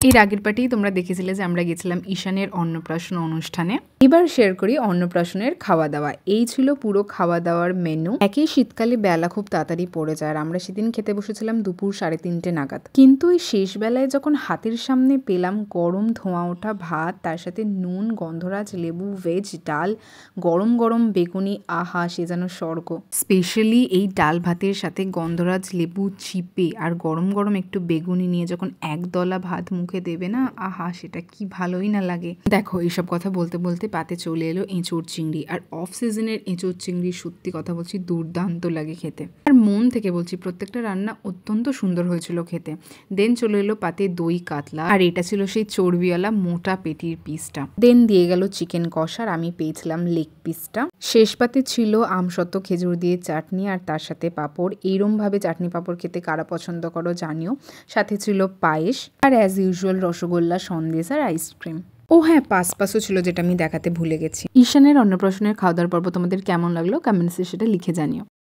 এর আগের পার্টেই তোমরা দেখেছিলে যে আমরা গেছিলাম ঈশানের অন্নপ্রাশন অনুষ্ঠানে। এবার শেয়ার করি অন্নপ্রাশনের খাওয়া দাওয়া। এই ছিল পুরো খাওয়া দাওয়ার মেনু। একই শীতকালে বেলা খুব তাড়াতাড়ি পড়ে যায় আর আমরা সেদিন খেতে বসেছিলাম দুপুর 3:30 নাগাদ। কিন্তু এই শেষ বেলায় যখন হাতের সামনে পেলাম গরম ধোঁয়া ওঠা ভাত, তার সাথে নুন, গন্ধরাজ লেবু, ভেজ ডাল, গরম গরম বেগুনি, আহা সে যেন স্বর্গ। স্পেশালি এই ডাল ভাতের সাথে গন্ধরাজ লেবু চিপে আর গরম গরম একটু বেগুনি নিয়ে যখন একদলা ভাত মুখে দেবে না, আহা সেটা কি ভালোই না লাগে। দেখো এইসব কথা বলতে বলতে পাতে চলে এলো এঁচোড় চিংড়ি। আর অফ সিজনের এঁচোড় চিংড়ি সত্যি কথা বলছি দুর্দান্ত লাগে খেতে। আর মন থেকে বলছি প্রত্যেকটা রান্না অত্যন্ত সুন্দর হয়েছিল খেতে। দেন চলে এলো পাতে দই কাতলা, আর এটা ছিল সেই চর্বিওয়ালা মোটা পেটির পিসটা। দেন দিয়ে গেল চিকেন কষা, আর আমি পেয়েছিলাম লেগ পিসটা। শেষ পাতে ছিল আমসত্ত্ব খেজুর দিয়ে চাটনি আর তার সাথে পাঁপড়। এইরম ভাবে চাটনি পাঁপড় খেতে কারা পছন্দ করো জানিও। সাথে ছিল পায়েস আর অ্যাজ ইউজুয়াল রসগোল্লা, সন্দেশ আর আইসক্রিম। ও হ্যাঁ, পাসও ছিল যেটা আমি দেখাতে ভুলে গেছি। ঈশানের অন্নপ্রাশনের খাওয়া দাওয়ার পর্ব তোমাদের কেমন লাগলো কমেন্টসে সেটা লিখে জানিও।